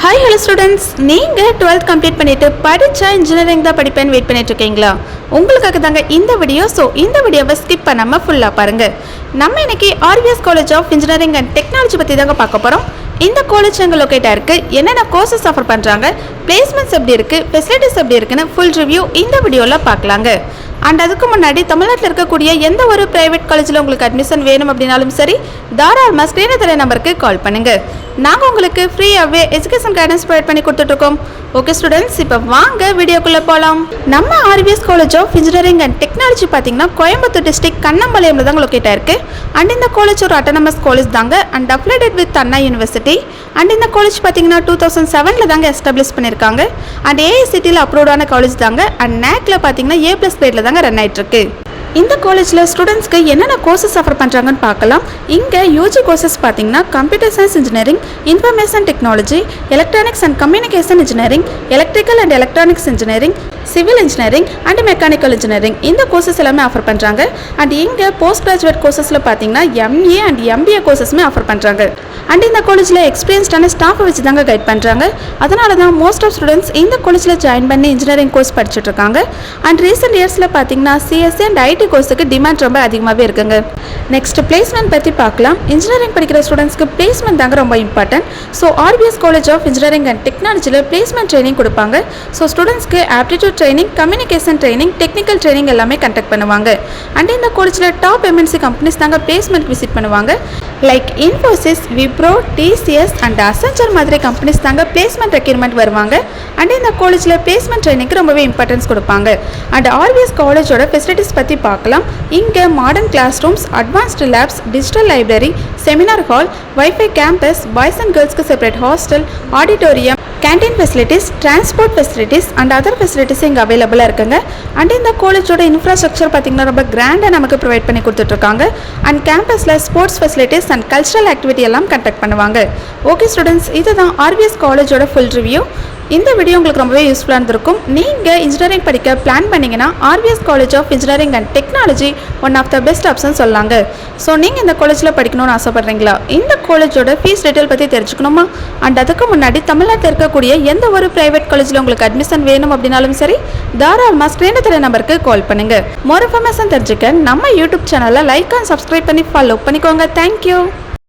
Hi hello students, நீங்கள் 12th complete பண்ணிவிட்டு படித்தா இன்ஜினியரிங் தான் படிப்பேன்னு வெயிட் பண்ணிட்டு இருக்கீங்களா? உங்களுக்காக தாங்க இந்த வீடியோ. ஸோ இந்த வீடியோவை ஸ்கிப் பண்ணாமல் ஃபுல்லாக பாருங்கள். நம்ம இன்னைக்கு RVS college of engineering and technology பற்றி தாங்க பார்க்க போகிறோம். இந்த காலேஜ் எங்கே லொக்கேட்டாக இருக்குது, என்னென்ன கோர்சஸ் ஆஃபர் பண்ணுறாங்க, பிளேஸ்மெண்ட்ஸ் எப்படி இருக்குது, ஃபெசிலிட்டிஸ் எப்படி இருக்குன்னு ஃபுல் ரிவ்யூ இந்த வீடியோவில் பார்க்கலாங்க. அண்ட் அதுக்கு முன்னாடி தமிழ்நாட்டில் இருக்கக்கூடிய எந்த ஒரு ப்ரைவேட் காலேஜில் உங்களுக்கு அட்மிஷன் வேணும் அப்படின்னாலும் சரி, தாராளமாக ஸ்க்ரீனில் தெரிய நம்பருக்கு கால் பண்ணுங்கள். நாங்கள் உங்களுக்கு ஃப்ரீயாகவே எஜுகேஷன் கைடன்ஸ் ப்ரொவைட் பண்ணி கொடுத்துட்ருக்கோம். ஓகே ஸ்டூடெண்ட்ஸ், இப்போ வாங்க வீடியோக்குள்ளே போகலாம். நம்ம RVS college of engineering and technology பார்த்தீங்கன்னா கோயம்புத்தூர் டிஸ்ட்ரிக்ட் கண்ணம்பாளையம்ல தாங்க லொக்கேட்டாக இருக்குது. அண்ட் இந்த காலேஜ் ஒரு அட்டானமஸ் காலேஜ் தாங்க. And affiliated with Anna university. And இந்த காலேஜ் பார்த்தீங்கன்னா 2007 தாங்க எஸ்டாப்ளிஷ் பண்ணியிருக்காங்க. அண்ட் ஏஐசிடியில் அப்ரூவ்டான காலேஜ் தாங்க. அண்ட் நேக்கில் பார்த்தீங்கன்னா A+ கிரேடில் தாங்க ரன் ஆகிட்டுருக்கு. இந்த காலேஜில் ஸ்டூடெண்ட்ஸ்க்கு என்னென்ன கோர்சஸ் ஆஃபர் பண்ணுறாங்கன்னு பார்க்கலாம். இங்கே யூஜி கோர்சஸ் பார்த்தீங்கன்னா computer science engineering, information technology, electronics and communication engineering, electrical and electronics engineering, civil engineering and mechanical engineering இந்த கோர்சஸ் எல்லாமே ஆஃபர் பண்ணுறாங்க. அண்ட் இங்கே போஸ்ட் கிராஜுவேட் கோர்சஸில் பார்த்தீங்கன்னா MA அண்ட் MBA கோர்சஸுமே ஆஃபர் பண்ணுறாங்க. அண்ட் இந்த காலேஜில் எக்ஸ்பீரியன்ஸ்டான ஸ்டாஃபை வச்சு தாங்க கைட் பண்ணுறாங்க. அதனால தான் மோஸ்ட் ஆஃப் ஸ்டூடெண்ட்ஸ் இந்த காலேஜில் ஜாயின் பண்ணி இன்ஜினியரிங் கோர்ஸ் படிச்சுட்டு இருக்காங்க. அண்ட் ரீசெண்ட் இயர்ஸில் பார்த்தீங்கன்னா CSE அண்ட் IT கோர்ஸுக்கு டிமாண்ட் ரொம்ப அதிகமாகவே இருக்குங்க. நெக்ஸ்ட் பிளேஸ்மெண்ட் பற்றி பார்க்கலாம். இன்ஜினியரிங் படிக்கிற ஸ்டூடெண்ட்ஸ்க்கு பிளேஸ்மெண்ட் தாங்க ரொம்ப important. So RVS college of engineering and டெக்னாலஜியில் பிளேஸ்மெண்ட் ட்ரைனிங் கொடுப்பாங்க. ஸோ ஸ்டூடெண்ட்ஸ்க்கு aptitude training, communication training, technical training எல்லாமே கண்டக்ட் பண்ணுவாங்க. அண்ட் இந்த காலேஜில் டாப் MNC கம்பெனிஸ் தாங்க பிளேஸ்மெண்ட் விசிட் பண்ணுவாங்க. Like Infosys, Wipro, TCS and Accenture மாதிரி கம்பெனிஸ் தாங்க பிளேஸ்மெண்ட் ரெக்யூர்மெண்ட் வருவாங்க. அண்ட் இந்த காலேஜில் பிளேஸ்மெண்ட் ட்ரைனிங்க்கு ரொம்பவே இம்பார்ட்டன்ஸ் கொடுப்பாங்க. அண்ட் ஆர்விஎஸ் காலேஜோட ஃபெசிலிட்டிஸ் பற்றி பார்க்கலாம். இங்கே modern class rooms, advanced labs, digital library, seminar hall, wifi campus, boys and கேர்ள்ஸ்க்கு separate hostel, auditorium, canteen facilities, transport facilities and other facilities இங்கே அவைலபிளாக இருக்குங்க. அண்ட் இந்த காலேஜோட இன்ஃப்ராஸ்ட்ரக்சர் பார்த்திங்கன்னா ரொம்ப கிராண்டாக நமக்கு ப்ரொவைட் பண்ணி கொடுத்துட்ருக்காங்க. அண்ட் கேம்பஸில் sports facilities and cultural activity எல்லாம் கண்டக்ட் பண்ணுவாங்க. ஓகே ஸ்டூடெண்ட்ஸ், இதுதான் ஆர்விஎஸ் காலேஜோட ஃபுல் ரிவ்யூ. இந்த வீடியோ உங்களுக்கு ரொம்பவே யூஸ்ஃபுல்லாக இருந்திருக்கும். நீங்கள் இன்ஜினியரிங் படிக்க பிளான் பண்ணிங்கன்னா RVS college of engineering and technology one of the best option சொல்லாங்க. ஸோ நீங்கள் இந்த காலேஜில் படிக்கணும்னு ஆசைப்பட்றீங்களா? இந்த காலேஜோட ஃபீஸ் டீட்டெயில் பற்றி தெரிஞ்சுக்கணுமா? அண்ட் அதுக்கு முன்னாடி தமிழ்நாட்டில் இருக்கக்கூடிய எந்த ஒரு ப்ரைவேட் காலேஜில் உங்களுக்கு அட்மிஷன் வேணும் அப்படின்னாலும் சரி, தாராளமாக ஸ்க்ரீனில் தெரிய நம்பருக்கு கால் பண்ணுங்கள். மோர் இன்ஃபர்மேஷன் தெரிஞ்சுக்க நம்ம யூடியூப் சேனலில் லைக் அண்ட் சப்ஸ்கிரைப் பண்ணி ஃபாலோ பண்ணிக்கோங்க. தேங்க்யூ.